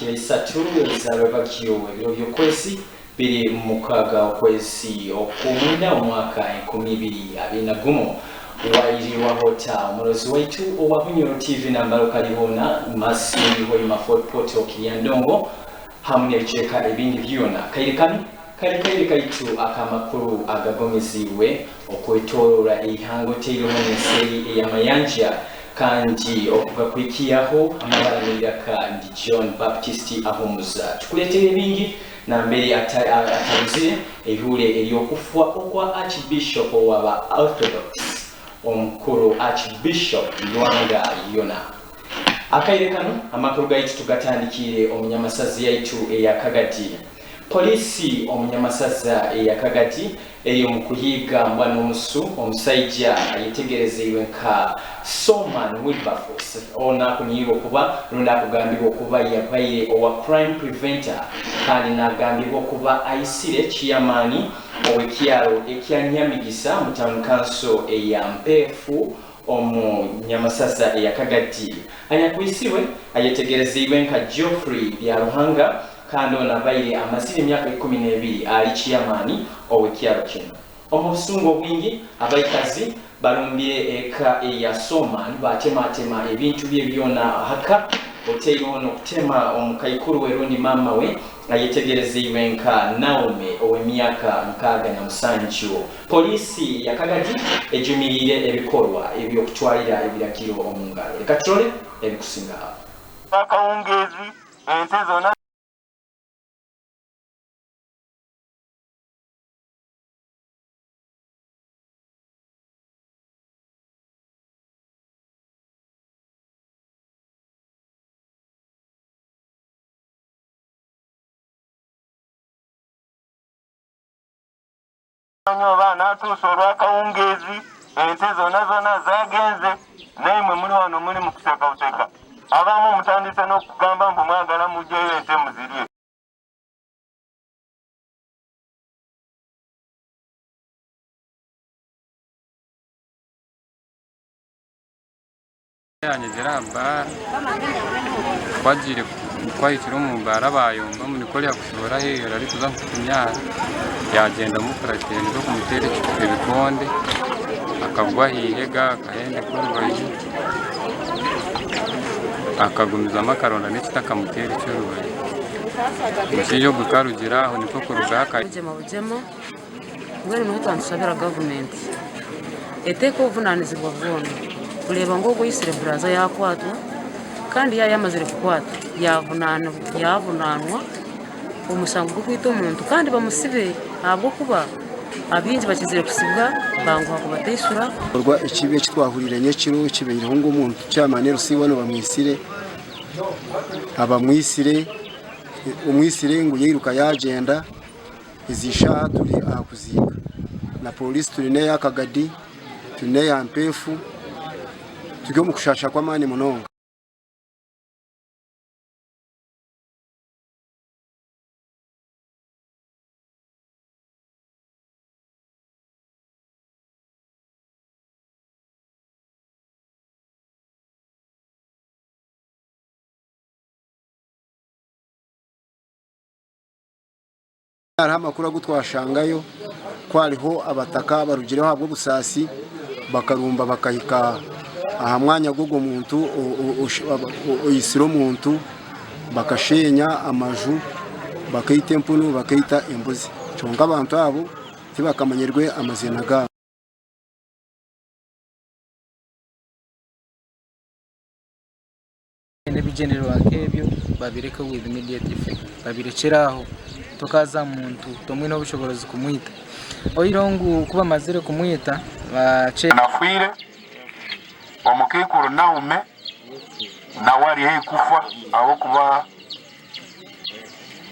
tariki 3 z'Abakiyo ebiro by'okwezi biri mukaga okwezi okumunda omwaka 2021 wairiwa hota omulozi waitu owa Bunyoro TV nambalo kalibona masiriho imafort poto kiyandongo hamwe n'ebiceka ebindi byona kairekano kaitu akamakuru agagomezibwe okwetolora ihango teiro n'enseri eyamayanja kandi okugakwikiyaho amabaraniraka ndi John Baptist ahumuza tukuletera ebingi na mbere ataruze ehule eliyokufwa okwa Archbishop waba Orthodox omukuru Archbishop Lwanga Yona akairekano amakuru gaitu tugatandikire omunyamasazi yaitu eyakagati polisi omunyamasaza eyakagati eyo mukuhiga mbwana omusu omusaija ayitegerezebwe nka Soman Wilberforce ona kunyigo kuba lunda kugambibwa kuba yabaire owa crime preventer kandi nagambibwa kuba aisire chiyamani owekyalo ekyanyamigisa mu town council eyampefu omunyamasaza eyakagati anyakwisibwe ayetegerezebwe nka Geoffrey Byaruhanga kandi onabaire amazire emyaka 12 ali chiyamani owekyalo kino omusungo bwingi abaikazi balumbire eka eya Soman batematema ebintu bye byona haka oteiro ono kutema omukaikuru werundi mama we ayetegerezebwe nka Naomi ow'emyaka 67 polisi yakagati ejumirire ebikorwa ebyokutwalira ebiragiro omungalo reka tulole ebikusinga akawungezi ente zona bana tusorwa kawungezi ente zona zagenze naimwe muri wano muri mukuseka abamu mutandise no kugamba mbu mwagala mujeyo ente muziriye yanyegera bara kwagire kwahitira mu bara bayumva muri kolya kushobora heyo ari kuza kunyara yagenda mukuratira zo kumutere ibikonde akagwa hihega akahende kurubayi akagumiza amakaronda n'ikitaka mutere cy'urubayi musiyo gukarugira aho niko kurugaka bujemo ngwere no tansabira government eteko vunanizibwa vuno kureba ngo guyisire braza yakwatu kandi yamazire kukwata yavunanwa umusango kwita umuntu kandi bamusibe ntabwo kuba abinzi bakizire kusibwa bangu hakubatesura rwa ikibe kitwahuriranye kiro kibeyeho ngo umuntu cyamane rusibone bamwisire abamwisire umwisire ngo yiruka yagenda izisha turi akuziga na polisi turi ne yakagadi turi ne yampefu tujye mu kushasha kwa mani munonga amakuru gutwashangayo kwariho abataka barugireho habwo busasi bakarumba bakahika aha mwanya gwo muntu oyisiro muntu bakashenya amaju bakayita empunu bakayita embuzi chonga abantu abo tibakamanyerwe amazina ga nebigenero akebyo babireka with immediate effect babirekeraho tokaza muntu tomwe no bushobozi kumwita oyirongu kuba mazire kumwita bace nafwire omukikuru Naume na wari kufa aho kuba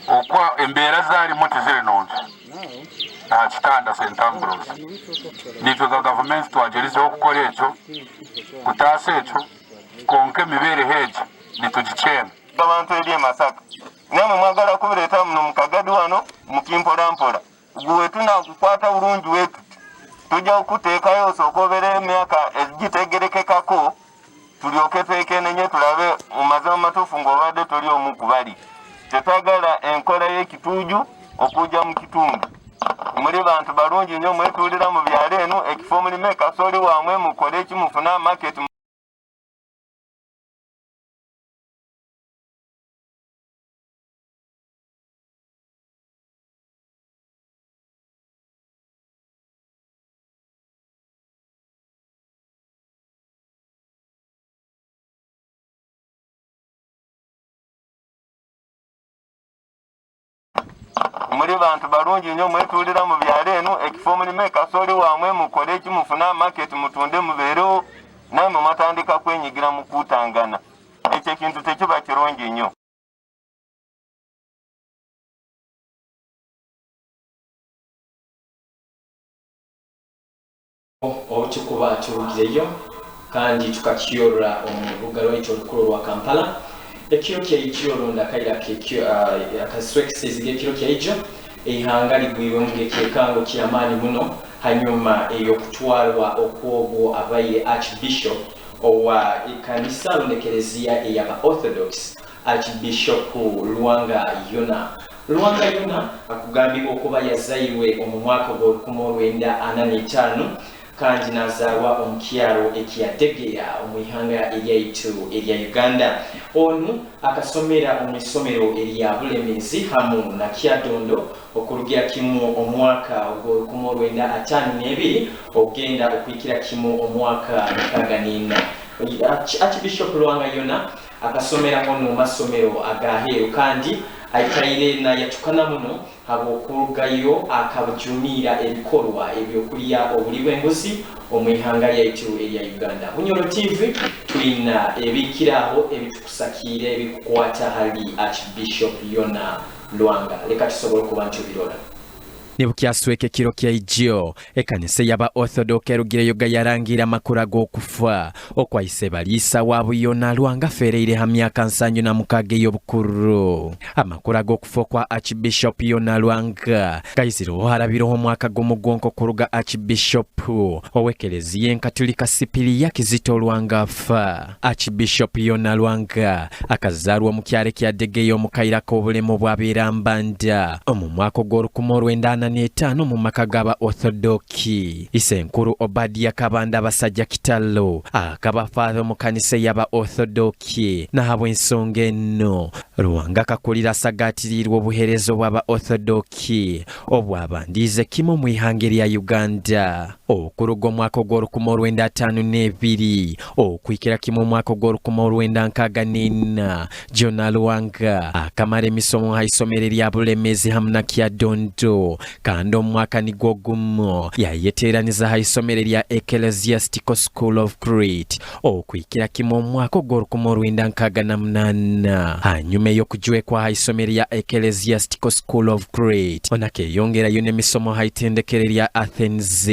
okwa embera zari mutizire nonje kitanda St Ambrose nicho za government twagerize okukora echo kutase echo konke mibere heje nitugichena abantu eri Masaka nyama mwagala kubireta muno mukagadi wano mukimpola guwe tunakukwata urungi wetu tujja okuteekayo sokobere emyaka egitegerekekako tulyoke twekenenye tulabe mu mazima matuufu ng'obadde tuli omu kubali tetwagala enkola y'ekituuju okuja mu kitundu. Muri bantu balungi nnyo mwetulira mu byalo eno ekifo mulime kasooli wammwe mukole ekimufuna market. Muri bantu balungi nnyo mwetulira mu byalo eno ekifo mulime kasooli wammwe mukole ekimufuna market mutunde mubeerewo namwe mwatandika kwenyigira mu kuutangana. Ekyo ekintu tekiba kirungi nnyo. Otukuba turugireyo kandi tukakiyorora omurubuga lwaitu olukulu lwa Kampala. Ekiro kyaikiyoronda kaira akaswekisezi gekiro kyaijo ihanga ligwirwe mu gekekango kyamaani muno hanyuma eyokutwalwa okwogwo abaire Archbishop owa ikanisa lunekerezia eyaba Orthodox Archbishop Luanga Yona. Luanga Yona akugambibwa okuba yazayirwe omu mwaka gw'1945 kandi nazalwa omukyalo ekiyategeya omwihanga eryaitu erya Uganda. Onu akasomera omuisomero erya Bulemezi hamu na Kyadondo okulugira kimu omwaka ogw'1952 ogenda okwikira kimu omwaka 64. Archbishop Luanga Yona akasomera ono masomero agaheru kandi ayitaire na yatukana muno habw'okulugayo akabujunira ebikorwa ebyokulya obuli bw'enguzi omwihanga lyaitu erya Uganda. Bunyoro TV tulina ebikiraho ebitukusakire ebikukwata hali Archbishop Yona Luanga. Leka tusobole kuba ntubirora. Nebukyasweka ekiro kyaijo ekanisa yaba Orthodox erugireyo gayarangira amakuru ag'okufa okwayise baliisa waabwe Yona Luanga afereire ha myaka 76 ey'obukulu. Amakuru ag'okufa kwa Archbishop Yona Luanga gayizirweho harabireho omwaka gw'omugonko kuruga Archbishop ow'ekereziya enkatolika Sipiriya Kizito Luanga afa. Archbishop Yona Luanga akazaalwa mu kyalo ekyadegeya omu kaira k'obulemu bw'abeera Mbanda omu mwaka ogw'olukumi mu maka g'aba Orthodoki. Isenkuru Obadia Kabanda abasajja kitalo akabafaatha mu kanisa y'aba Orthodoki nahabwa ensonga eno Luanga kakulira asagaatirirwa obuherezo bw'aba Orthodoki obwabandiize kimu mu ihanga erya Uganda. Okuruga omwaka ogw'olukumi-1952 okwikira kimu omwaka ogw'olukumi-1964 Yona Luanga akamara emisomo ha isomero erya Bulemezi hamu na Kyadondo kandi omwaka nigwo gumu yayeteeraniza ha isomero erya Ecclesiastical School of Crete okwikira kimu omwaka ogw'olukumi-1968. Hanyuma ey'okujwekwa ha isomero erya Ecclesiastical School of Crete onakeyongerayo n'emisomo ha itendekero erya Athens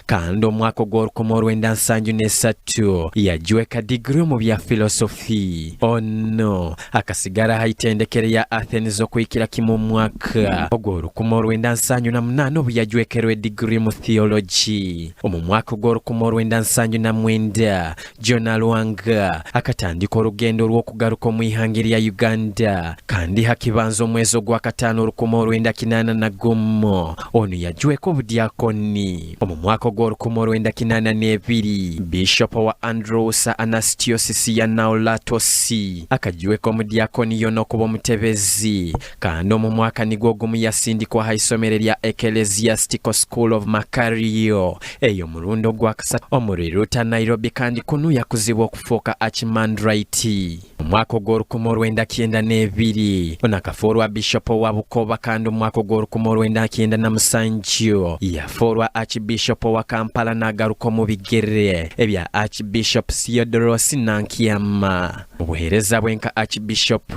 kandi omwaka ogw'olukumi-1973 yajweka digiri mu bya philosophy. Ono akasigara ha itendekero erya Athens okwikira kimu omwaka ogw'olukumi-1978 obu yajwekerwa digiri mu theology. Omu mwaka ogw'olukumi-1979 Yona Luanga akatandika olugendo lw'okugaruka mu ihanga erya Uganda kandi hakibanza omwezi ogw'akataano 1981 ono yajweka obudyakoni. Omu mwaka ogw'olukumi-1982 Bishop wa Andrews Anastasios Naulatosi akajweka omudyakoni Yona okuba omutebezi kandi omu mwaka nigwo gumu yasindikwa ha isomero erya Ecclesiastical School of Makario eyo mulundo gw'akasatu omuriruta Nairobi kandi kunu yakuzibwa okufuuka Archimandrite. Omwaka ogw'olukumi-1992 onakafuurwa Bishop wa Bukoba kandi omwaka ogw'olukumi-1997 yafuurwa Archbishop wa Kampala n'agaruka mu bigere ebya Archbishop Theodoros Nankyama. Obuheereza bwe nka Archbishop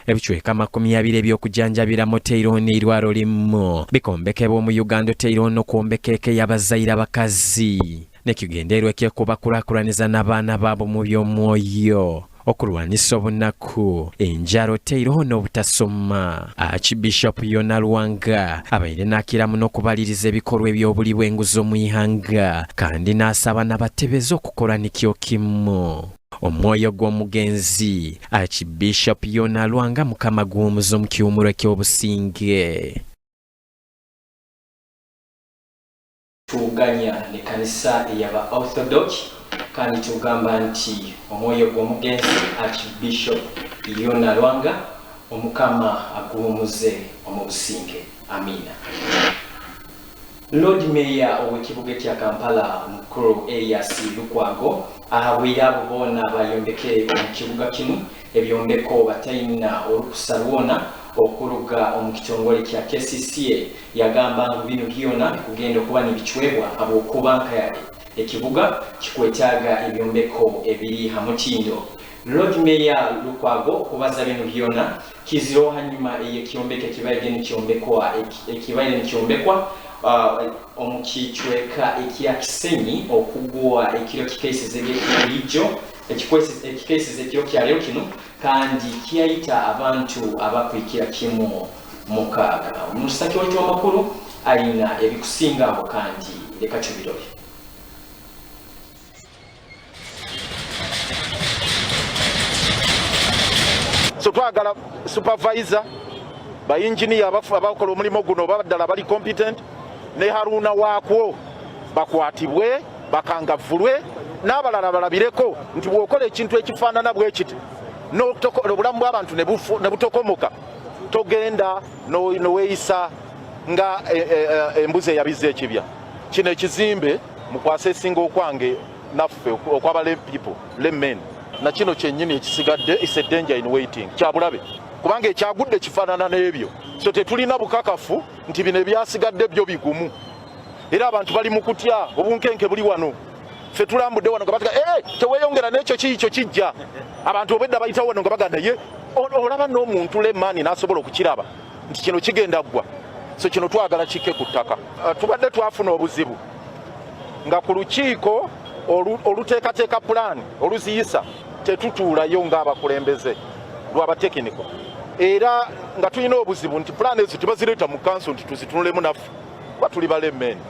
ebicweka 20 eby'okujanjabira mu Tairon irwaro limu bikombekebwa mu Uganda Tairon okwombekeke y'abazaire abakazi nekigenderwa eky'okubakulakulaniza n'abaana baabo mu by'omwoyo okulwanisa obunaku enjalo Tairon n'obutasoma. Archbishop Yona Luanga abaire n'akiramu n'okubaliriza ebikolwa eby'obuli bw'enguzi mu ihanga kandi n'asaba n'abatebeza okukola nikyo kimu. omwoyo gw'omugenzi Archbishop Yona Lwanga mukama gw'omuzo mu kiwumuro ky'obusinge. Tuganya ne kanisa ey'aba Orthodox kandi tugamba nti omwoyo gw'omugenzi Archbishop Yona Lwanga omukama agumuze omubusinge. Amina. Lord Mayor ow'ekibuga kya Kampala mukuru Elias Lukwago ahabwira abona bayombeke mu kibuga kino ebyombeko batayina olukusa lwona okuruga mu kitongole kya KCCA yagamba ngo bino byona kugenda okuba nibichwebwa abokubanka ekibuga kikwetaaga ebyombeko ebiri hamutindo. Lord Mayor Lukwago kubaza bino byona kiziro hanyuma ekyombeke kibaye n'ikyombekwa omukichweka ekya Kisenyi okugwa ekiro kikeseze by'ekirijo ekikeseze ekiro kya leo kino kandi kiyayita abantu abakwikira kimu mukaaga. Omusaki wetu w'amakulu alina ebikusingaho kandi leka tubirobe. So twagala supervisor ba engineer abakola omulimu guno baddala bali competent ne Haruna waakwo bakwatibwe bakangavulwe n'abalala balabireko nti bw'okola ekintu ekifaanana bwe kiti n'obulamu bw'abantu ne butokomoka togenda noweeyisa nga embuzi eyabiza ekibya. Kino ekizimbe mukwasa esinga okwange naffe okwaba lay people laymen na kino kyennyini ekisigadde is a danger in waiting kyabulabe kubanga ekyagudde kifaanana n'ebyo. So tetulina bukakafu nti bino ebyasigadde byo bigumu era abantu bali mu kutya obunkenke buli wano. Ffe tulambudde wano nga batuga teweeyongera n'ekyo kiyikyo kijja abantu obwedda bayitawo wano nga baganda ye olaba n'omuntu lemaani n'asobola okukiraba nti kino kigenda ggwa. So kino twagala kikke ku ttaka. Tubadde twafuna obuzibu nga ku lukiiko oluteekateeka pulaani oluziyisa tetutuulayo ng'abakulembeze lw'abatekiniko era nga tulina obuzibu nti pulaani ezo tebazireeta mu kanso nti tuzitunulemu naffe kuba tuli balemmeeni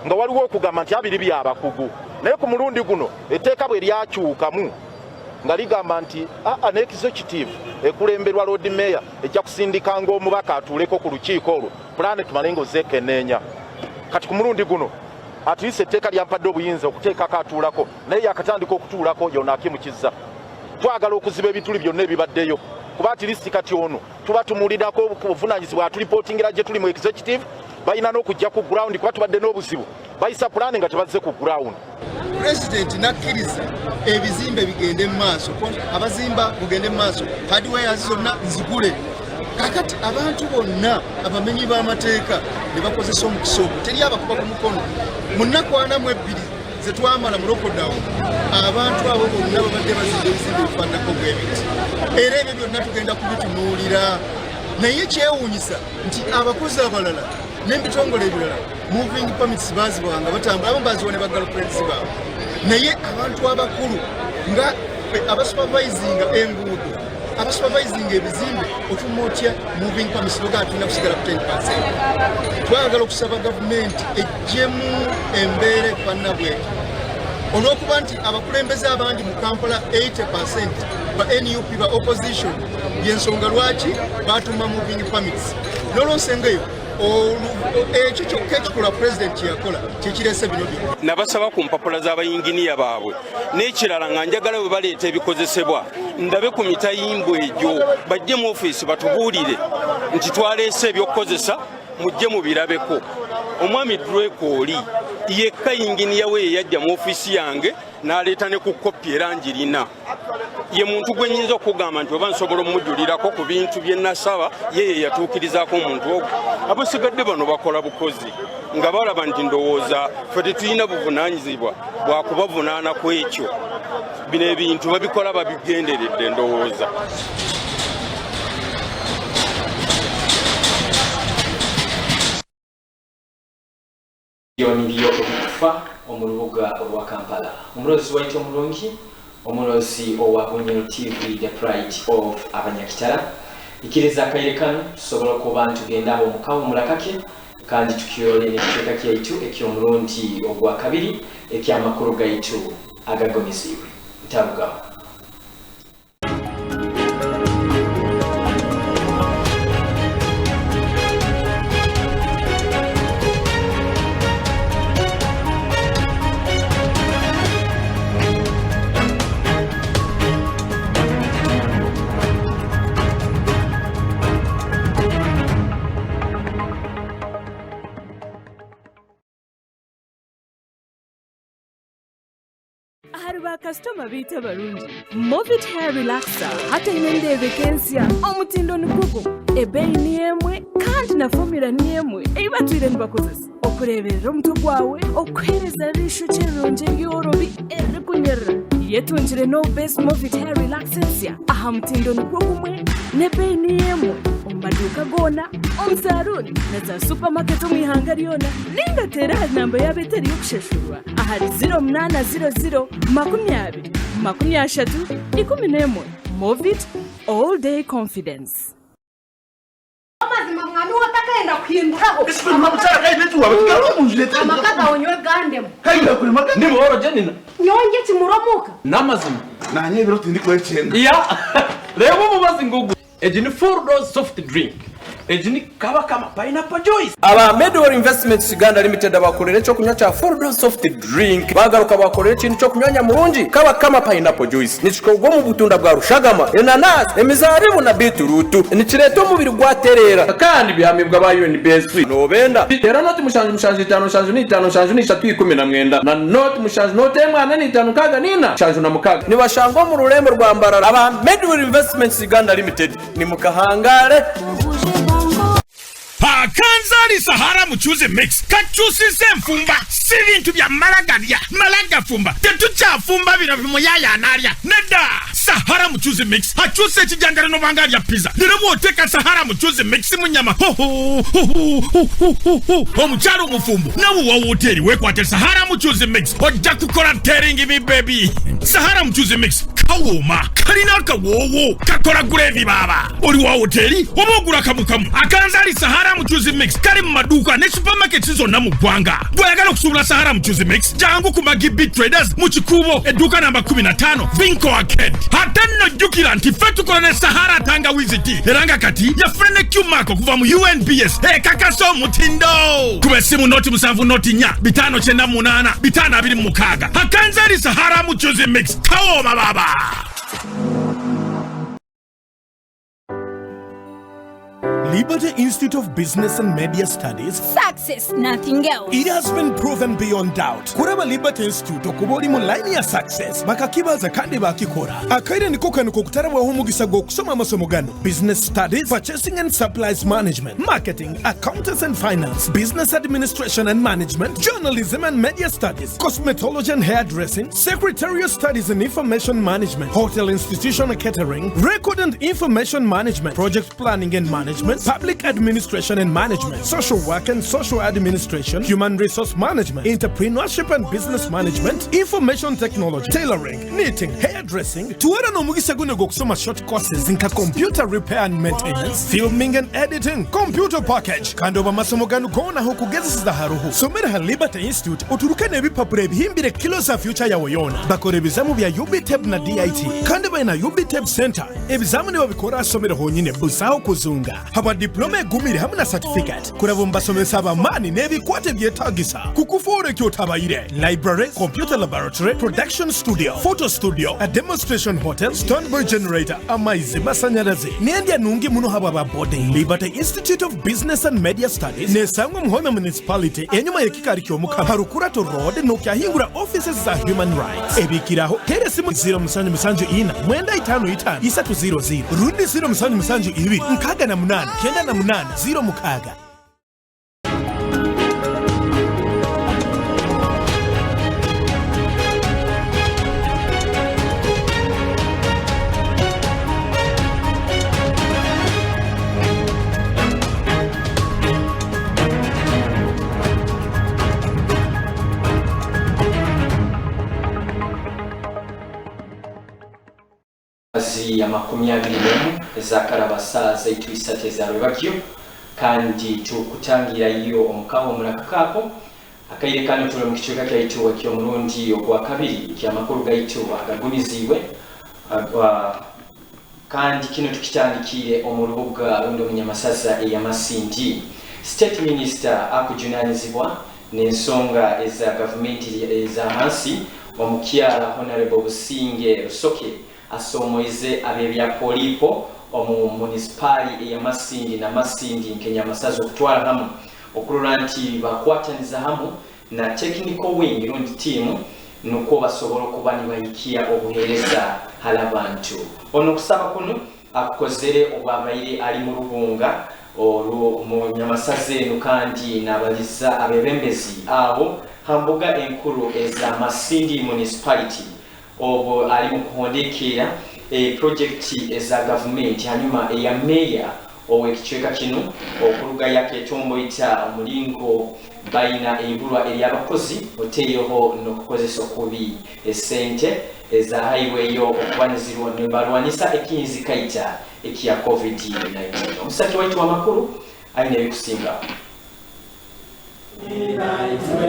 nga waliwo okugamba nti abiri byabakugu. Naye ku mulundi guno etteeka bwe lyakyukamu nga ligamba nti ne executive ekulemberwa Lord Mayor ejja kusindikanga omubaka atuuleko ku lukiiko olwo pulaani tumale ng'ozeekenneenya. Kati ku mulundi guno atuyise etteeka lyampadde obuyinza okuteekako atuulako naye yakatandika okutuulako yonna akimukizza. Twagala okuziba ebituli byonna ebibaddeyo kuba atilisiti kati ono tuba tumuwulirako obuvunaanyizibwa atulipootingira gye tuli mu executive balina n'okujja ku ground kuba tubadde n'obuzibu bayisa pulaani nga tebazze ku ground. President nakkiriza ebizimbe bigende mu maaso abazimba bugende mu maaso hardware zonna nzigule. Kakati abantu bonna abamenyi b'amateeka ne bakozesa omukisa ogwo teri abakuba ku mukono. Mu nnaku 42 ze twamala mu lockdown abantu abo bonna babadde bazimba ebizimbe bifaananako bwebiti era ebyo byonna tugenda kubitunuulira. Naye kyewuunyisa nti abakozi abalala n'ebitongole ebirala moving permits baazibwanga batambula abamu baziwa ne bagirlfriends baabwe naye abantu abakulu nga abasupervisinga enguudo abasupervisinga ebizimbe otuma otya moving permits boga tulina kusigala ku 10%. Twagala okusaba gavumenti ejjemu embeera efaanana bweti olw'okuba nti abakulembeze abangi mu Kampala 80% ba NUP ba opposition y'ensonga lwaki batuma moving permits n'olwonsengayo ekyo kyokka ekikola pulezidenti yakola kyekirese bino byonna. Nabasaba ku mpapula z'abayinginiya baabwe n'ekirala nga njagala bwe baleeta ebikozesebwa ndabe ku mitayimbwa egyo bajje mu ofiisi batubuulire nti twaleese ebyokukozesa mujje mubirabeko. Omwami Dwekooli yekka yinginiya we yeyajja mu ofiisi yange n'aleeta ne ku kopi era njirina. Ye muntu gwe nnyinza okugamba nti oba nsobola omujulirako ku bintu bye nasaba yeye yatuukirizaako omuntu ogwo. Abasigadde bano bakola bukozi nga balaba nti ndowooza ffe tetulina buvunaanyizibwa bwa kubavunaana ku ekyo. Bino ebintu babikola babigenderedde ndowooza. Yoni byo okufa omulubuga olwa Kampala. Omulozi waitu omulungi omulozi owa Bunyoro TV the pride of Abanyakitala. Ikiriza akaire kano tusobola okuba ntugenda awo mukawo mulakake kandi tukiyole n'ekiteeka kyaitu eky'omulundi ogwa kabiri eky'amakulu gaitu agagomizibwe. Ntabugawo. ba customer bita barungi Movit hair relaxer hata inende vacancy omutindo nikugo ebei ni emwe kandi na formula ni emwe eibatwire nibakozesa okureberera omuntu gwawe okwereza risho kirungi yorobi erikunyerera yetunjire no best Movit hair relaxer aha mutindo nikugo nebei ni emwe omaduka gona omsaruni na za supermarket omwihanga lyona ninga tera namba ya beteri yokusheshurwa ahari 0800 20 Movit all day confidence. Amazima mwami watakaenda kuindaho. Isipo mabutara kai betu wabikaro munjileta. Amakaza onywe gandemo. Kai bakuri maga. Ndimo oro jenina. Nyonje kimuromuka. Namazima. Na nye biro tindiko echenda. Ya. Leo mubazi ngugu. Ejini 4 dose soft drink. Ejini kaba kama pineapple juice. Aba Medwar Investments Uganda Limited abakorera cyo kunywa cha 4 dose soft drink. Bagaruka bakorera kintu cyo kunywanya murungi kaba kama pineapple juice. Nichikogo mu butunda bwa rushagama, enanasi, emizaribu na beetroot. Nichireto mubiri gwaterera. Kandi bihamibwa ba UNBS nobenda. Tera noti mushanje 5 na noti mushanje note mwana ni 5 kaga nina. Shanje na mukaga. Ni bashangwa mu rurembo rwa mbarara. Aba Medwar Investments Uganda Limited ni mukahangare. Kanzali Sahara Muchuzi Mix kachusi semfumba sirintu bya malaga fumba tetucha fumba bino bimuyaya analya neda Sahara Muchuzi Mix hachuse kijangara no bangalya pizza nirebo teka Sahara Muchuzi Mix munyama omuchalo mufumbu nawo wa hoteli wekwate Sahara Muchuzi Mix ojja kukola teringi mi baby Sahara Muchuzi Mix kawoma kalina kawowo kakola gravy baba oli wa hoteli obogula kamukamu akanzali Sahara Muchuzi Mix kali mu maduka ne supermarket zonna mu gwanga bwayagala okusubula Sahara Muchuzi Mix jangu ku Magibi Traders mu kikubo eduka namba 15 Vinco Arcade hatanno jukira nti fetukola ne Sahara tangawizi tea eranga kati yafune Q-Mark okuva mu UNBS kakaso mutindo kubesimu noti 7 noti nya 598 526 akanzali Sahara Muchuzi Mix kaoma baba. Liberty Institute of Business and Media Studies. Success, nothing else. It has been proven beyond doubt. Kuraba Liberty Institute okuboli mu line ya success. Bakakibaza kandi bakikora. Akaire niko kanuko kutarabwa humugisa go kusoma masomo gano. Business Studies, Purchasing and Supplies Management, Marketing, Accountants and Finance, Business Administration and Management, Journalism and Media Studies, Cosmetology and Hairdressing, Secretarial Studies and Information Management, Hotel Institution and Catering, Record and Information Management, Project Planning and Management, Public Administration and Management, Social Work and Social Administration, Human Resource Management, Entrepreneurship and Business Management, Information Technology, Tailoring, Knitting, Hairdressing, Tuwera no mugisa gune gokusoma short courses inka Computer Repair and Maintenance, Filming and Editing, Computer Package, kandoba masomo ganu kona hokugezesa haruhu. Somera ha Liberty Institute, oturukane ebipapuro ebihimbire kilo za future yawe yona. Bakora ebizamu bya UBTEB na DIT. Kandi bayina UBTEB Center. Ebizamu ne babikora asomera honyine busaho kuzunga. Haba diploma egumire hamwe na certificate kurabo mbasomesa abamani n'ebikwate byetagisa kukufore kyotabayire library, computer laboratory, production studio, photo studio, a demonstration hotel, standby generator, amaizi masanyalazi n'endi anungi muno haba ba boarding. Liberty Institute of Business and Media Studies nesangwa muhona municipality enyuma y'ekikari ky'omukama Harukurato Road n'okyahingura offices za human rights ebikiraho teresimu 074 300 rundi 072 nkaga na munana kenda na munana 0 mukaga. ya 20 za karabasaza itwisate za rwebakyo kandi tukutangira iyo omukaho murakako akaire kano tule mu kicuka kya ituwa kyo murundi ogwa kabiri kya makuru ga ituwa Agagumizibwe kandi kino tukitandikire omurubuga rundo munyamasasa ya Masindi. State Minister akujunanizibwa n'ensonga eza government eza hansi omukyala Honorable Businge Rusoke asomoize abebya polipo omu municipali ya Masindi na Masindi Kenya masazo kutwala hamu okulora nti bakwataniza hamu na technical wing rundi team nuko basobola kuba nibayikiya obuhereza halabantu ono kusaba kuno akukozere obwabaire ali mu Rubunga olwo mu Nyamasaze kandi n'abaliza abebembezi abo hambuga enkuru eza Masindi municipality obo ali mu kuhondekera project eza government hanyuma eya mayor owekichweka kino okuruga yake tombo ita omulingo baina embulwa eri abakozi oteyeho nokukozesa okubi esente eza highway yo okwanizirwa nembalwanisa ekinzi kaita ekiya COVID-19 omusaki waitu w'amakulu ayina ebikusinga.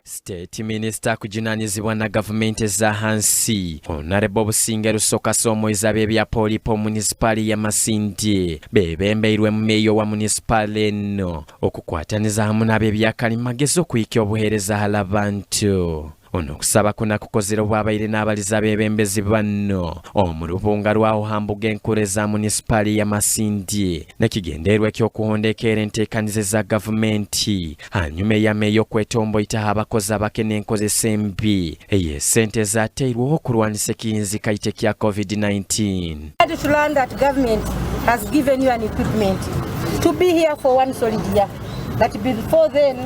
State Minister kujunanizibwa na government za hansi Honorable Businge Rusoka Somoiza bebya polipo municipali ya Masindi bebembeirwe mu meyo wa municipali eno okukwataniza hamu n'abebya kalimagezo kuyikya obuhereza halabantu ono kusaba kuna kukozera obwabaire n'abaliza bebembezi bano omu Rubunga rwaho hambuga enkuru za municipali ya Masindi nekigenderwa ekyokuhondekera enteekanize za gavumenti hanyuma ya meyo kwetombo itaha abakozi abakene enkozesa embi ey'esente zateirweho okulwanisa ekiyinzi kaite kya COVID-19. To learn that government has given you an equipment to be here for one solid year. But before then,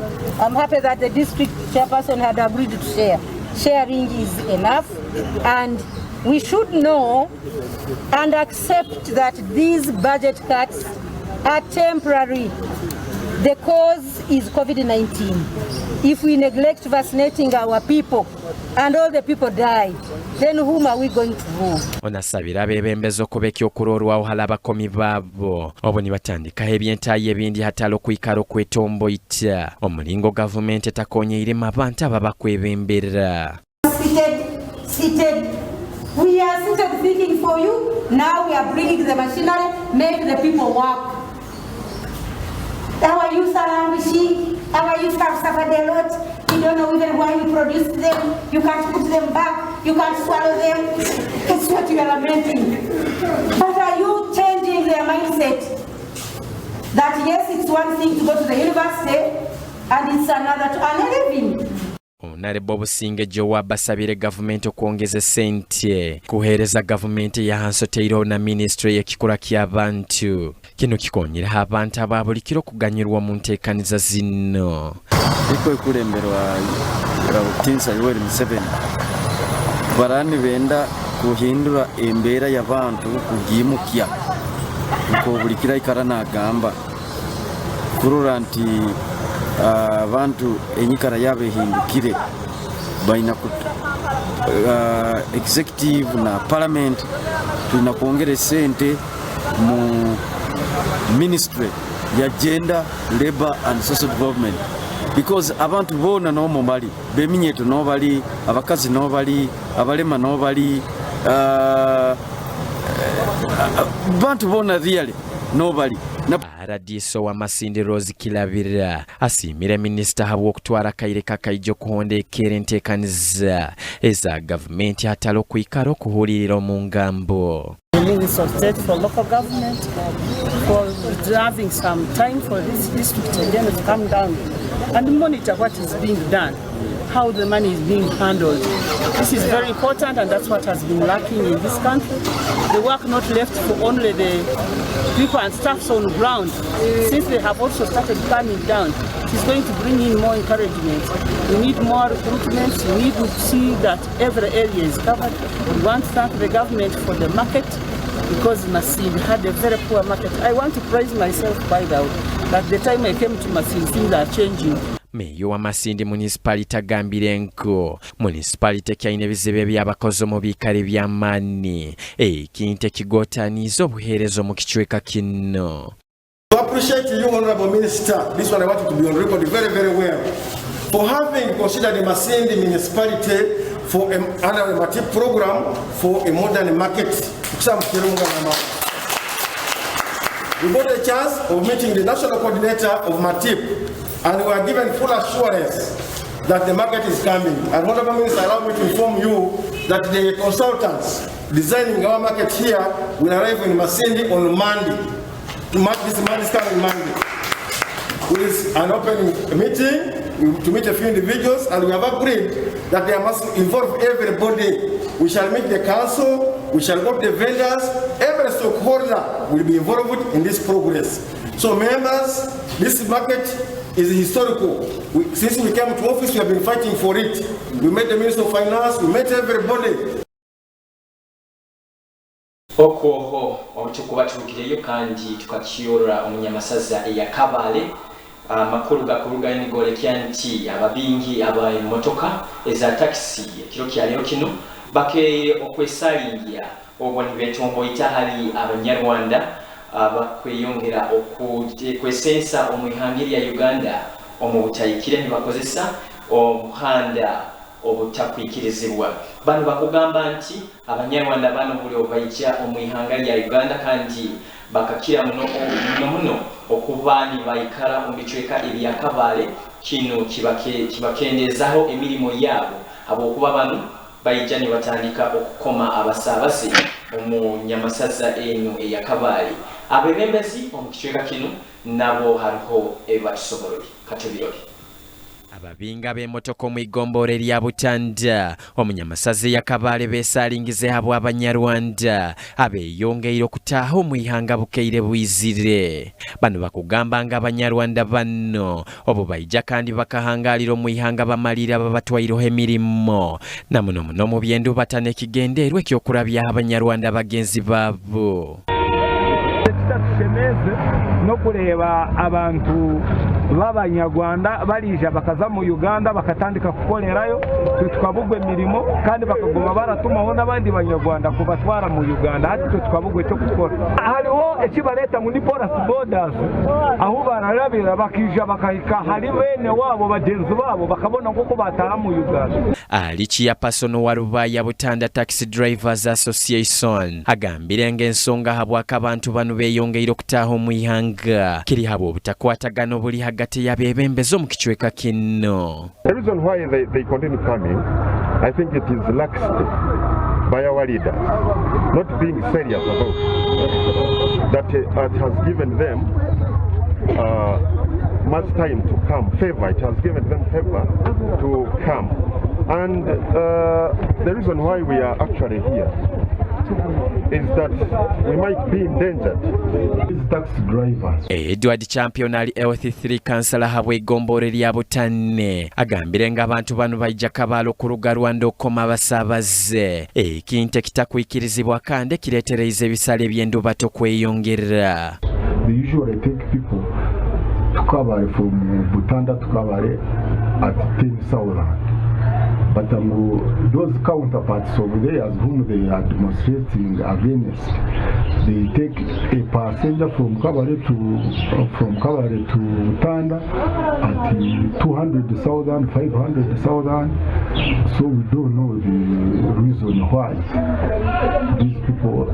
I'm happy that the district chairperson had agreed to share. Sharing is enough, and we should know and accept that these budget cuts are temporary. The cause is COVID-19. If we neglect vaccinating our people and all the people die, then whom are we going to woo? Onasabira abebembezo kubekya okurorwaho halabakomi babo oboni batandika ebyentayi ebindi hatalo kwikaro kwetombo ita omulingo government etakonyeire mabanta babakwebembera. Seated. We are seated thinking for you. Now we are bringing the machinery, make the people work. Our youth are languishing. Our youth have suffered a lot. You don't know even why you produced them. You can't put them back. You can't swallow them. That's what you are lamenting. But are you changing their mindset? That yes, it's one thing to go to the university, and it's another to earn a living. Honorable Businge Jowa basabire government okuongeza sente kuhereza government ya hansoteiro na ministry y'ekikula ky'abantu kino kikonyera abantu ababulikiro kuganyirwa mu nteekaniza zino iko ikulemberwa Tinsa Yoweri Museveni barani benda kuhindura embeera y'abantu kugimukya nkobulikira ikara nagamba kurura nti abantu enyikara yabe hindukire baina executive na parliament tuna kuongera sente mu ministry ya gender, labor and social development because abantu bona no mobali beminyeto no bali abakazi no bali abalema no bali bantu bona really no bali Aradiso wa Masindi Rose Kilabira asimire minister habwo okutwara kaire kakaijo kuhondekera enteekaniza eza government hatalo kwikaro kuhulirira mu ngambo. The Minister of State for local government for having some time for this district again to come down and monitor what is being done, how the money is being handled. This is very important, and that's what has been lacking in this country. The work not left for only the people and staffs on ground. Since they have also started coming down, it is going to bring in more encouragement. We need more recruitment. We need to see that every area is covered. We want to thank the government for the market, because Masindi had a very poor market. I want to praise myself by the way, that the time I came to Masindi, things are changing. Meyo wa Masindi municipality agambire nko municipality kyaine bizibe by'abakozi mu bikale by'amani ekinte kigotanizo obuherezo mu kichweka kino. To appreciate you, Honorable Minister, this one I want to be on record very, very well, for having considered the Masindi municipality for an animative program for a modern market. We got a chance of meeting the national coordinator of MATIP, and we are given full assurance that the market is coming. And Honorable Minister, allow me to inform you that the consultants designing our market here will arrive in Masindi on Monday. This Monday is coming Monday. With an opening meeting to meet a few individuals, and we have agreed that they must involve everybody. We shall meet the council, we shall go to the vendors, every stakeholder will be involved in this progress. So members, this market is historical. Since we came to office, we have been fighting for it. We met the Minister of Finance, we met everybody. Okoho omutukuba tukireyo kandi tukakiyora omunyamasaza eya Kabale makuru gakuruga n'igole kyanti ababingi aba motoka eza taxi kiro kyalero kino bake okwesalingia oboni betombo itahali abanyarwanda abakweyongera okwesensa omwihangiri ya Uganda omubutayikire nibakozesa omuhanda obutakwikirizibwa bano bakugamba nti abanyarwanda bano buli obayija omwihangari ya Uganda kandi bakakira muno okubani bayikala omubichweka ebya Kabale kino kibakendezaho emirimo yabo abokuba bano bayija ne batandika okukoma abasabase omunyamasaza eno eya Kabale abebembezi omukichweka kino nabo hariho ebatusoboroli katubiroli ababinga b'emmotoka mu igombore lya Butanda omunyamasazi ya Kabale besalingize abo abanyarwanda abeyongeire okutaaha omwihanga bukeire bwizire bano bakugamba nga abanyarwanda bano obo bayija kandi bakahangalira omwihanga bamalira babatwaireho emirimo namuno muno mu byendu batana ekigenderwa ekyokulabya abanyarwanda bagenzi baabo no kureba abantu b'abanyarwanda barija bakaza mu Uganda bakatandika kukolerayo tukabugwe emirimo kandi bakaguma baratumaho n'abandi banyarwanda kubatwara mu Uganda hati tukabugwe cyo gukora hariho ekibareta muri police borders aho bararabira bakija bakahika hari bene wabo bagenzi babo bakabona nk'uko bataha mu Uganda alichi ya pasono wa Rubaya Butanda Taxi Drivers Association agambire ng'ensonga habwaka abantu bano beyongeire okutaaha omwihanga kiri habo butakwatagano buli hagati y'abebembezi mu kichweka kino. The reason why they continue coming, I think it is laxity by our leaders, not being serious about that it has given them much time to come, favor, it has given them favor to come. And the reason why we are actually here is that we might be endangered. These taxi drivers. Edward Champion ali L3 kansala habwe gombore lya Butane agambire nga abantu bano bayija Kabale okuruga Rwanda okoma basabaze ekinte kitakwikirizibwa kandi kiretereza ebisale by'endu bato kweyongera. They usually take people to Kabale from Butanda to Kabale at 10,000. But those counterparts over there whom they are demonstrating against, they take a passenger from Kabale to Butanda at 200,000, 500,000. So we don't know the reason why these people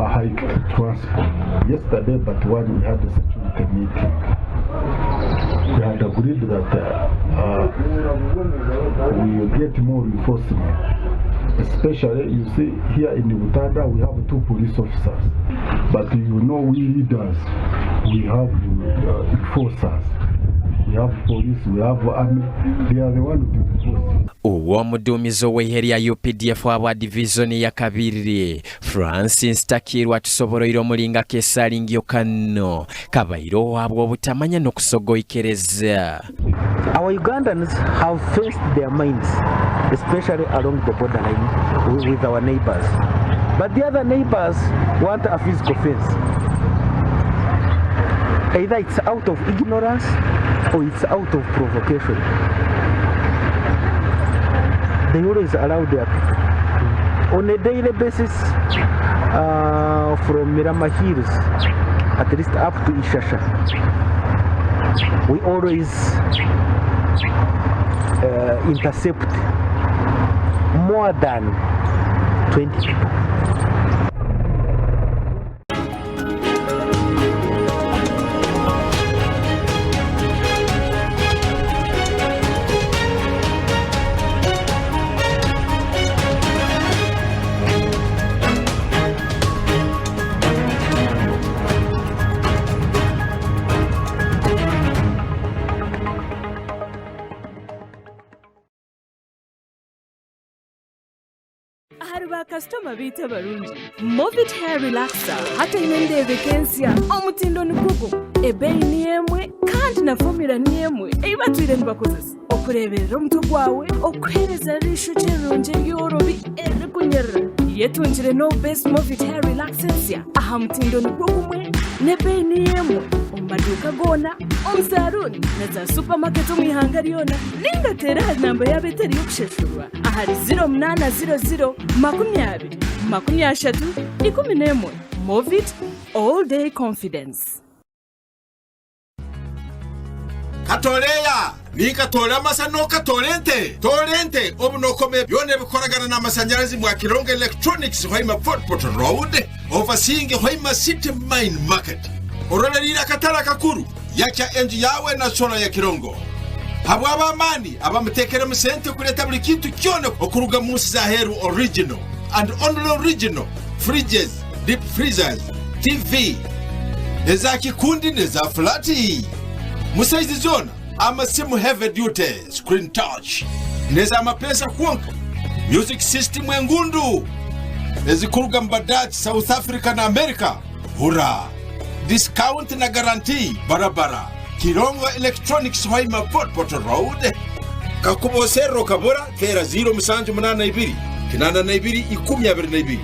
hiked transport. Yesterday, but when we had a security meeting, we had agreed that we will get more enforcement. Especially, you see, here in Butanda, we have 2 police officers. But you know, we leaders, we have enforcers. We have police, we have army. They are the ones who enforce. Uwo mudumizo w'eheri ya UPDF wa division ya kabiri Francis Takirwa tusoboroire omulinga kesalingyo kano kabairo wabwo butamanya n'okusogoikereza. Our Ugandans have faced their minds, especially along the borderline with our neighbors. But the other neighbors want a physical fence. Either it's out of ignorance or it's out of provocation. They always allow their people. On a daily basis, from Mirama Hills, at least up to Ishasha, we always intercept more than 20 people. hari ba customer bita barungi Movit Hair Relaxer hata inende vacancy omutindo nikugo ebeyi niemwe kandi na formula niemwe eibatwire nibakozesa okureberera omuntu gwawe okwereza risho kirungi yorobi erikunyerera yetunjire no best Movit Hair Relaxer aha mutindo nikugo nebeyi niemwe omumaduuka gona omusaruni na za supermarket omwihanga lyona ningatera namba yabeteri yokusheshurwa ahari 0800 20 Movit all day confidence. Katoleya ni katole amasano katolente obunokome byone bikoragana n'amashanyarazi mu Kirongo Electronics hoima Fort Portal Road overseeing hoima City Mine Market ororerira katara kakuru yakya enji yawe na sola ya Kirongo habwa abamani abamutekera mu sente kureta buri kintu cyone okuruga munsi za heru original and only original fridges, deep freezers, TV neza kikundi neza flati musaizi zona amasimu heavy duty screen touch neza amapesa kwonka music system engundu ezikuruga mbadachi South Africa na America hura discount na guarantee barabara Kirongo Electronics hoima Fort Portal Road kakubosero kabura kera 082 kinana na 2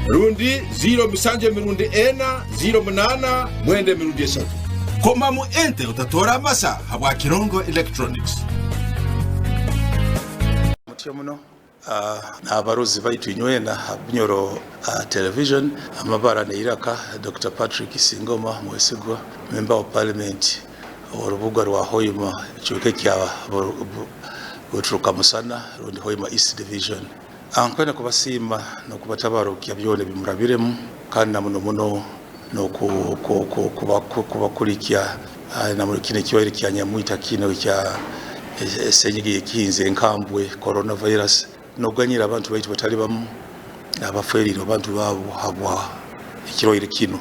rundi 0 mwende mirundi 3 koma mu ente utatora masa habwa Kirongo Electronics mutyo muno n'abarozi baitu inywena Bunyoro television amabara ne Iraka Dr. Patrick Singoma Mwesigwa member of parliament orubuga rwa Hoima cyuke kya Butruka Musana rundi Hoima East Division ankwena kubasima no kubatabaro kya byone bimurabiremu kandi na muno no kubakurikya na muri kine kiwari kya Nyamwita kino kya senyigi kinze enkambwe coronavirus no ganyira abantu baitu batali bamu abaferiro abantu babo habwa ikiroire kino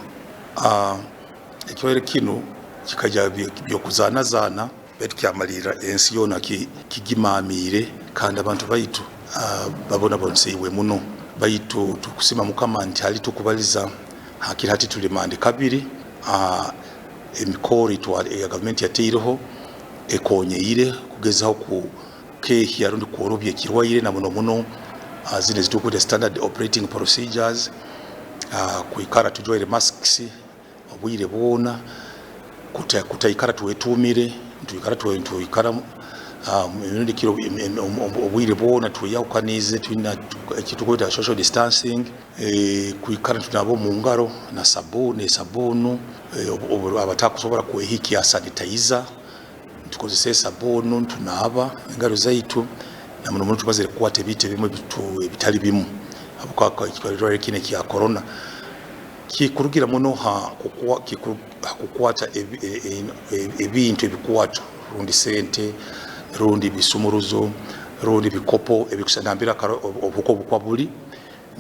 ikiroire kino kikaja byo kuzana betu kyamalira ensi yona kigimamire kandi abantu baitu babona bonsiwe muno baitu tukusima mukamandi hali tukubaliza hakiri hati tulimande kabiri emikori ya government yatiriho ekonyeire kugezaho ku kehi yarundi kuorobye kirwaire na muno zine zitukude standard operating procedures kuikara tujoire masks obwire bona kutaikara tuwetumire tuikara minundi kiro obwire bona tuyawukanize twina ekitukweta social distancing kuikara tunabo mu ngaro na sabunu abatakusobora kuehiki sanitizer tukozese sabunu tunaba ingaro zaitu na muno tubazere kwate bite bimwe bitali bimu abukaka ikikorero kine kya corona kikurugira muno kukwata ebintu ebikwato rundi sente rundi bisumuruzo rundi bikopo ebikusandambira obuko bukwabuli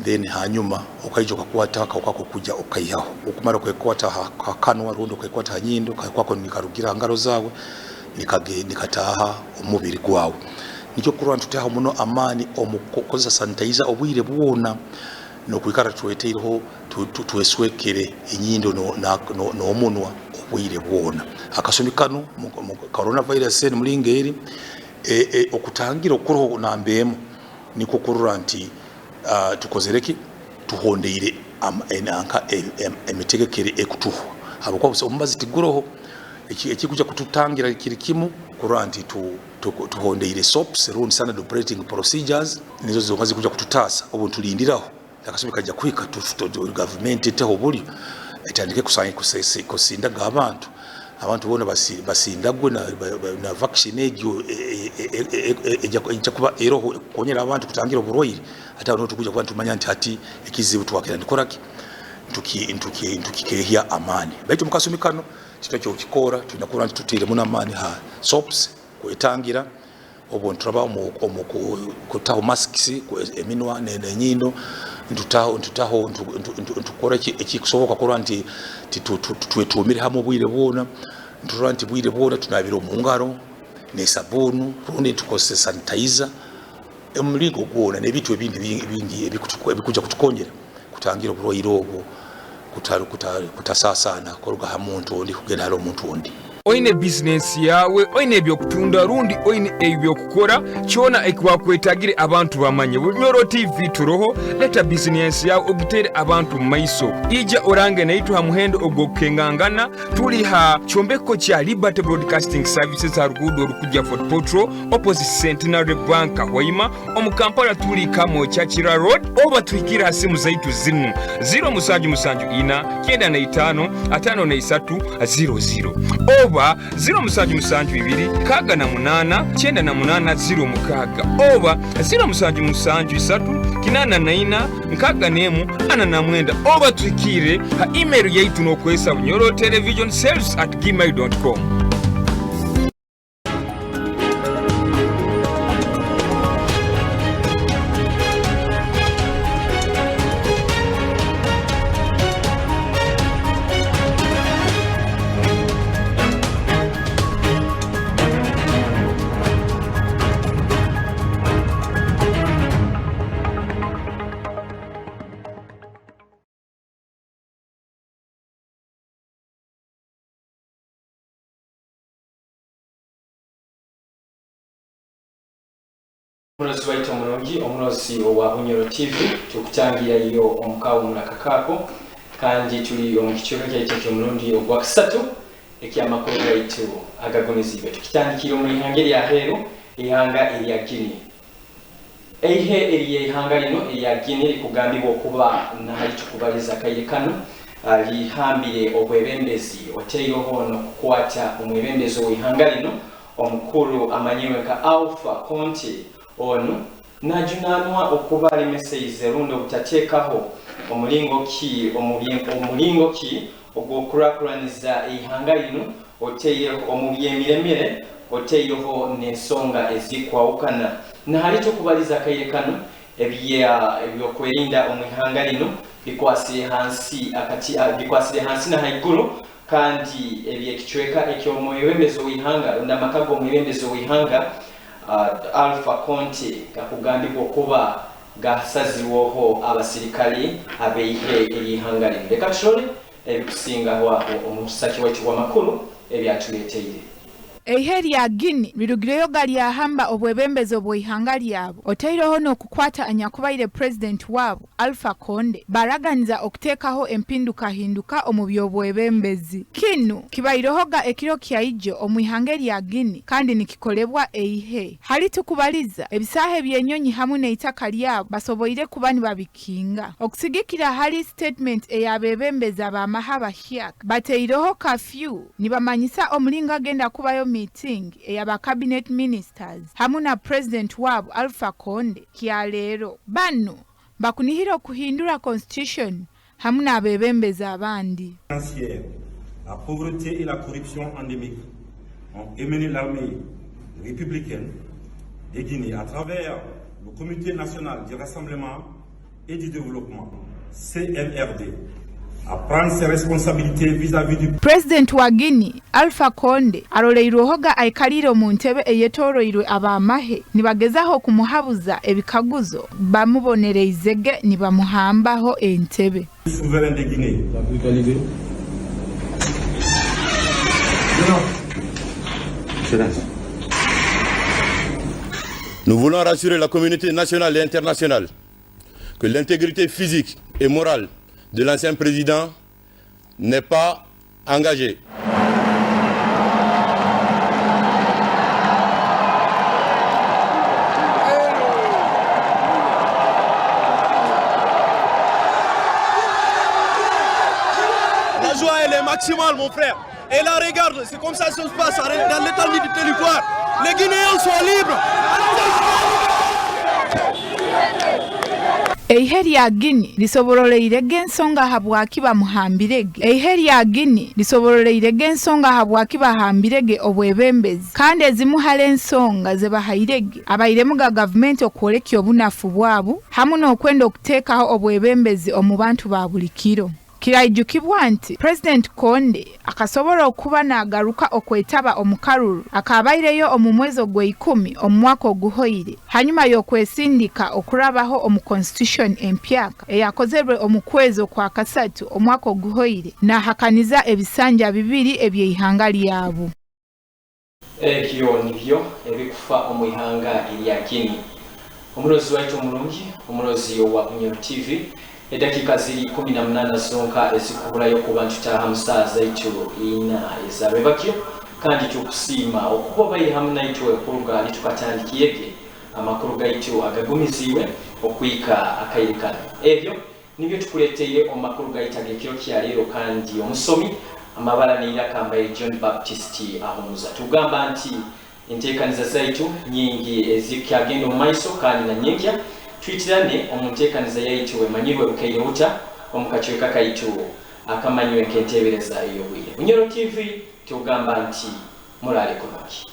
then hanyuma okaijo kakwata kakako kuja okaiyaho okumara kwekwata hakanwa rundi kwekwata hanyindo kakwako nikarugira ngaro zawe nikataha omubiri gwawe nicyo kurwana tutaha muno amani omukoza sanitizer obwire buona no kwikara tuweteiriho tuweswekere inyindo no omunwa obwire buona akasomikano mu coronavirus ni mulingeri okutangira okuroho nambemo niko kurura nti tukozereki tuhondeire enanka emitegekere ekutuho abakwa omubazi tiguroho ekikuja kututangira kirikimu kuranti tuhondeire SOPs run standard operating procedures nizo zomaze kuja kututasa obuntu tulindiraho akasome kajja kwika government teho buli etandike kusanye kusindaga abantu bona basindagwe na vaccine egyo ejja kuba eroho konyera abantu kutangira oburwaire ata no tukuja kuba tumanya nti ati ekizibu twakira ndikoraki ntukikehya amani baitu mukasomikano kitacho kikora tunakura tutire muna amani ha SOPs kwetangira obuntu raba kutaho masks eminwa nenyindo ntutaho ntukora ekikusoboka kora nti twetumire hamwe bwire bona nturanti bwire bona tunabira mu ngaro ne sabunu rundi tukose sanitizer Omulingo gwona n'ebintu ebindi bingi ebikuja kutukonyera kutangira obulwaire obwo kutasaasana koluga ha muntu ondi kugenda hali omuntu ondi. Oine bizinesi yawe oine ebyokutunda rundi oine ebyokukora kyona ekwakwetagire abantu bamanye Bunyoro TV turoho leta bizinesi yawe ogitere abantu mu maiso ija orange naitu ha muhendo ogokengangana tuli ha chombeko kya Liberty Broadcasting Services ha rugudo rukujja Fort Potro opposite Centenary Bank Hoima omukampala tuli kamo Chachira Road oba tuikira hasimu zaitu zimu 0775 oba 0772 kaga na munana chenda na munana 0 mukaga oba 0773 kinana naina nkaga nemu ana na mwenda oba tuikire ha email yaitu nokwesa Bunyoro television sales@gmail.com. Munozi waito mulungi omunozi wa Bunyoro TV tukutangira iyo omukawo mulakakako kandi tuli omukiciro kyaitekyo mulundi ogwakisatu ekyamakulu gaitu agagumizibwe tukitandikira mu ihanga lya heru ihanga erya Guinea. Eihe eriye ihanga lino erya Guinea likugambibwa okuba nahali tukubaliza kaire kano lihambire obwebembezi oteyoho nokukwata omwebembezi w'ihanga lino omukulu amanyiwe ka Alpha Conte ono najunanwa okuba limeseize rundo butateekaho omulingo ki ogwokulakulaniza ihanga lino oteyeho omubyemiremire oteyeho n'ensonga ezikwawukana nahali tukubaliza kaire kano ebyokwerinda omwihanga lino bikwasire hansi na haigulu kandi ebyekicweka ekyomwebembezo w'ihanga ndamakago omwebembezo w'ihanga Alpha Conte kakugambibwa okuba gasaziwoho abasirikali abeihe erihanga lino. Leka tushole ebikusingaho omusaki waitu w'amakulu ebyatuleeteire. Eihe lya Guinea lirugireyo galyahamba obwebembezi obw'ihanga lyabo otairoho n'okukwata anyakubaire president wabo Alpha Conde baraganiza okuteekaho empindukahinduka omu by'obwebembezi. Kino kibairohoga ekiro kyaijo omwihanga lya Guinea kandi nikikolebwa eihe hali tukubaliza ebisaahe by'ennyonyi hamu n'eitaka lyabo basoboire kuba nibabikinga okusigikira hali statement eyabebembezi ab'amaha Bashiak bateiroho kafyu nibamanyisa omulingo agenda kubayo meeting eyaba cabinet ministers hamu na president wabo Alpha Conde kyaleero bano bakunihira okuhindura constitution hamu n'abebembezi abandi. La pauvreté et la corruption endémique ont émené l'armée républicaine de Guinée à travers le Comité national du rassemblement et du développement CNRD à prendre ses responsabilités vis-à-vis du President wa Guinea Alpha Conde aroleirohoga aikaliro mu ntebe eyetoroirwe abamahe nibagezaho kumuhabuza ebikaguzo bamubonereizege nibamuhambaho entebe. Souverain de Guinée. Nous voulons rassurer la communauté nationale et internationale que l'intégrité physique et morale de l'ancien président n'est pas engagée. La joie elle est maximale mon frère. Et là regarde, c'est comme ça que ça se passe dans l'étendue du territoire. Les Guinéens sont libres. Eihe lya Guinea lisobololeirege ensonga habwaki bamuhambirege. Eihe lya Guinea lisobololeirege ensonga habwaki bahambirege obwebembezi kandi ezimu hale ensonga ze bahayirege abayiremuga gavumenti okwolekya obunafu bwabo hamu n'okwenda okuteekaho obwebembezi omu bantu ba buli kiro. Kirayijukibwa nti President Konde akasobola okuba n'agaruka okwetaba omukalulu akabaireyo omu mwezi gw'ekumi omwaka oguhoire hanyuma y'okwesindika okurabaho omu constitution empyaka eyakozerwe omu kwezi kwa kasatu omwaka oguhoire n'ahakaniza ebisanja bibiri eby'eihanga lyabo. Ekyo nibyo ebikufa omu ihanga erya Guinea. Omulozi waitu omulungi, omulozi owa Bunyoro TV, edakika ziri 18 zonka ezikubulayo ku bantu taha musaaza itu ina ezabebakyo kandi tukusiima okuba bali hamu naitwe okuruga litukatandikiyege amakuru gaitu agagumizibwe okwika akairikana. Ebyo nibyo tukuleteire omakuru gaitage kyo kyalero kandi omusomi amabala neira kambaye John Baptist ahumuza. Tugamba nti enteekaniza zaitu nyingi ezikyagenda mu maiso kandi na nyekya twitirane omunteekaniza yaitu emanyirwe bukaire uta omukachweka kaitu akamanywe kentebereza eyobwire. Bunyoro TV tugamba nti mulale kunoki.